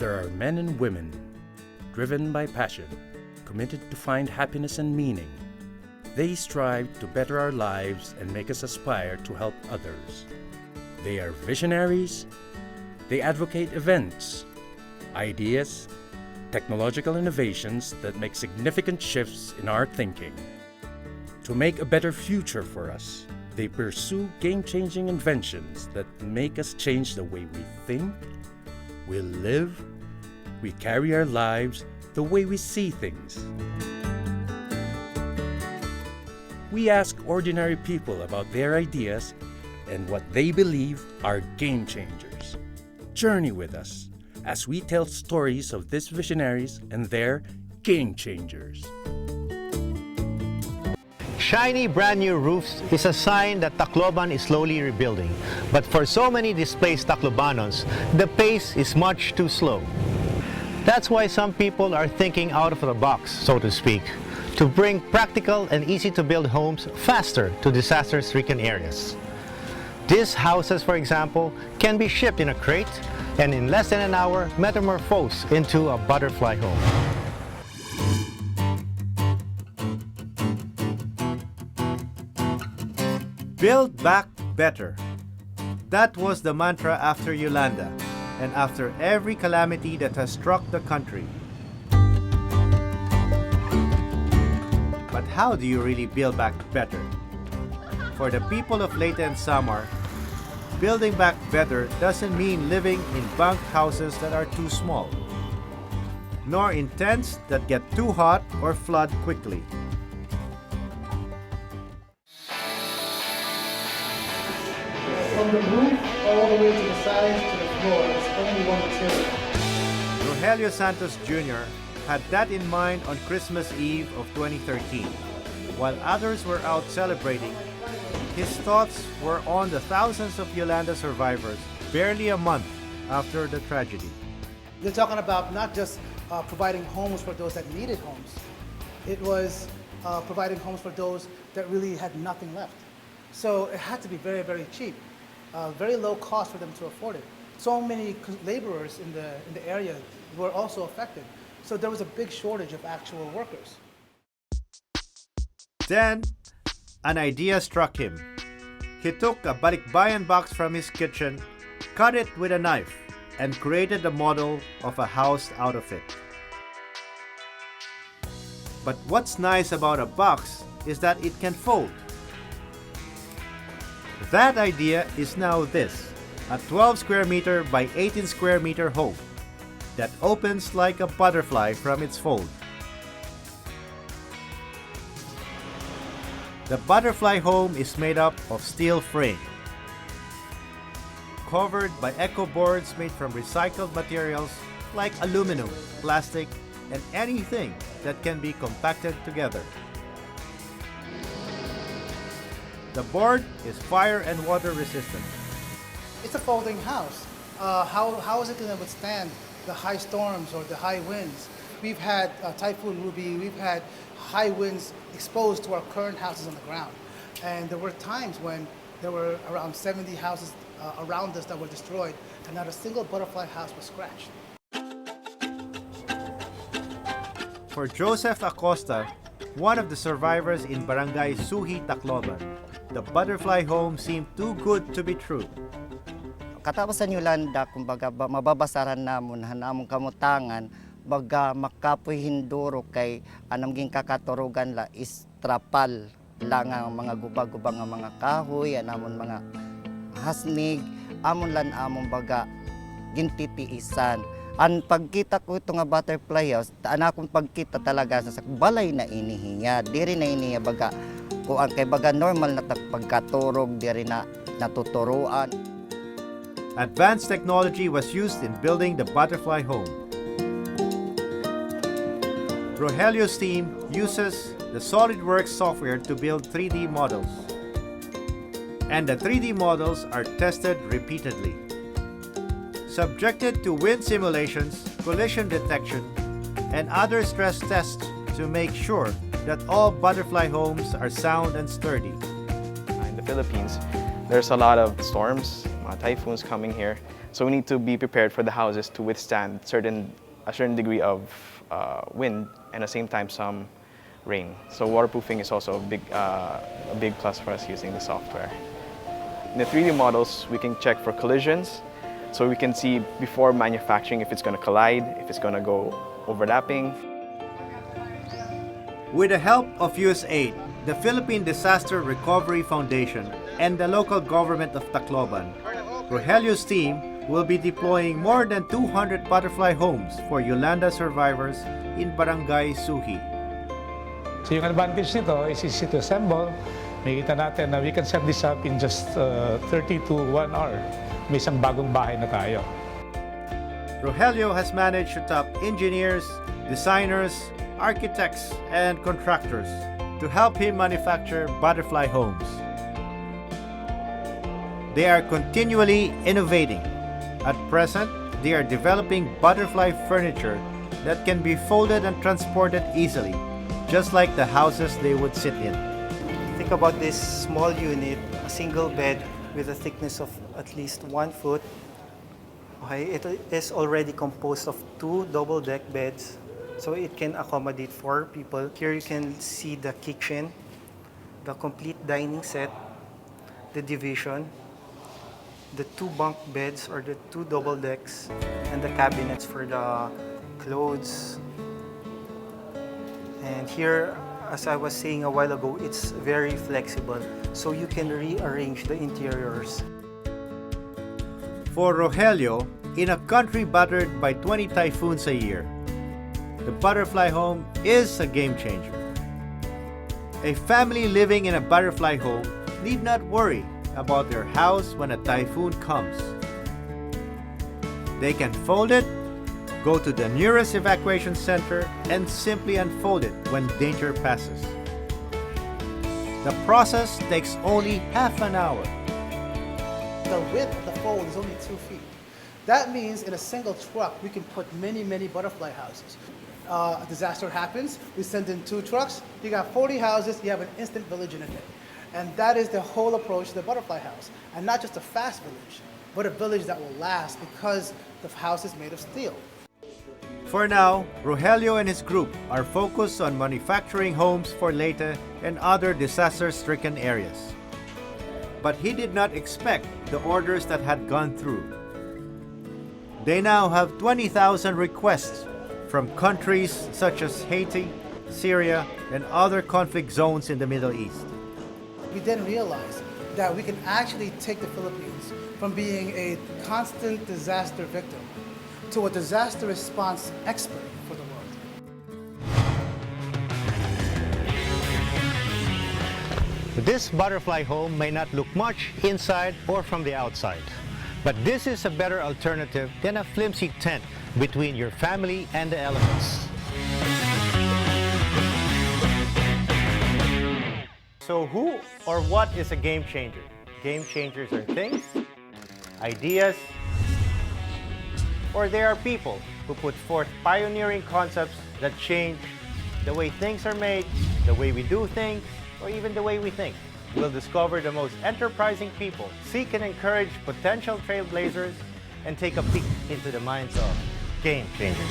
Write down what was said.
There are men and women, driven by passion, committed to find happiness and meaning. They strive to better our lives and make us aspire to help others. They are visionaries. They advocate events, ideas, technological innovations that make significant shifts in our thinking. To make a better future for us, they pursue game-changing inventions that make us change the way we think, we live, we carry our lives, the way we see things. We ask ordinary people about their ideas and what they believe are game changers. Journey with us as we tell stories of these visionaries and their game changers. Shiny brand new roofs is a sign that Tacloban is slowly rebuilding. But for so many displaced Taclobanos, the pace is much too slow. That's why some people are thinking out of the box, so to speak, to bring practical and easy to build homes faster to disaster-stricken areas. These houses, for example, can be shipped in a crate and in less than an hour metamorphose into a butterfly home. Build back better. That was the mantra after Yolanda and after every calamity that has struck the country. But how do you really build back better? For the people of Leyte and Samar, building back better doesn't mean living in bunk houses that are too small, nor in tents that get too hot or flood quickly. From the roof all the way to the sides to the floor, it's only one material. Rogelio Santos Jr. had that in mind on Christmas Eve of 2013. While others were out celebrating, his thoughts were on the thousands of Yolanda survivors barely a month after the tragedy. They're talking about not just providing homes for those that needed homes. It was providing homes for those that really had nothing left. So it had to be very, very cheap, very low cost for them to afford it. So many laborers in the area were also affected. So there was a big shortage of actual workers. Then, an idea struck him. He took a balikbayan box from his kitchen, cut it with a knife, and created a model of a house out of it. But what's nice about a box is that it can fold. That idea is now this, a 12 square meter by 18 square meter home that opens like a butterfly from its fold. The butterfly home is made up of steel frame, covered by eco boards made from recycled materials like aluminum, plastic, and anything that can be compacted together. The board is fire and water resistant. It's a folding house. How is it going to withstand the high storms or the high winds? We've had Typhoon Ruby, we've had high winds exposed to our current houses on the ground. And there were times when there were around 70 houses around us that were destroyed, and not a single butterfly house was scratched. For Joseph Acosta, one of the survivors in Barangay Suhi, Tacloban, the butterfly home seemed too good to be true. Katapos sa Yolanda, kumbaga mababasaran namon hanamong kamutangan, baga makapoy hinduro kay anong ging kakaturugan la istrapal lang ang mga gubag-gubang nga mga kahoy, anamon mga hasnig, amon lan amon baga gintitiisan. Ang pagkita ko ito nga butterfly house, akong pagkita talaga sa balay na inihiya, diri na inihiya baga kung ang kay baga normal na pagkaturog, diri na natuturuan. Advanced technology was used in building the butterfly home. Rogelio's team uses the SolidWorks software to build 3D models. And the 3D models are tested repeatedly. Subjected to wind simulations, collision detection, and other stress tests to make sure that all butterfly homes are sound and sturdy. In the Philippines, there's a lot of storms, typhoons coming here. So we need to be prepared for the houses to withstand a certain degree of wind and at the same time some rain. So waterproofing is also a big plus for us using the software. In the 3D models, we can check for collisions, so we can see before manufacturing if it's going to collide, if it's going to go overlapping. With the help of USAID, the Philippine Disaster Recovery Foundation, and the local government of Tacloban, Rogelio's team will be deploying more than 200 butterfly homes for Yolanda survivors in Barangay Suhi. So yung advantage nito is easy to assemble. Makikita natin na we can set this up in just 30 to 1 hour. May isang bagong bahay na tayo. Rogelio has managed to tap engineers, designers, architects, and contractors to help him manufacture butterfly homes. They are continually innovating. At present, they are developing butterfly furniture that can be folded and transported easily, just like the houses they would sit in. Think about this small unit, a single bed with a thickness of at least 1 foot. Okay, it is already composed of 2 double-deck beds, so it can accommodate 4 people. Here you can see the kitchen, the complete dining set, the division, the 2 bunk beds or the 2 double decks, and the cabinets for the clothes. And here, as I was saying a while ago, it's very flexible, so you can rearrange the interiors. For Rogelio, in a country battered by 20 typhoons a year, the butterfly home is a game changer. A family living in a butterfly home need not worry about their house when a typhoon comes. They can fold it, go to the nearest evacuation center, and simply unfold it when danger passes. The process takes only half an hour. The width of the fold is only 2 feet. That means in a single truck, we can put many, many butterfly houses. A disaster happens, we send in 2 trucks, you got 40 houses, you have an instant village in a day. And that is the whole approach to the butterfly house. And not just a fast village, but a village that will last because the house is made of steel. For now, Rogelio and his group are focused on manufacturing homes for Leyte and other disaster-stricken areas. But he did not expect the orders that had gone through. They now have 20,000 requests from countries such as Haiti, Syria, and other conflict zones in the Middle East. We then realized that we can actually take the Philippines from being a constant disaster victim to a disaster response expert for the world. This butterfly home may not look much inside or from the outside, but this is a better alternative than a flimsy tent between your family and the elements. So who or what is a game changer? Game changers are things, ideas, or they are people who put forth pioneering concepts that change the way things are made, the way we do things, or even the way we think. We'll discover the most enterprising people, seek and encourage potential trailblazers, and take a peek into the minds of game changers.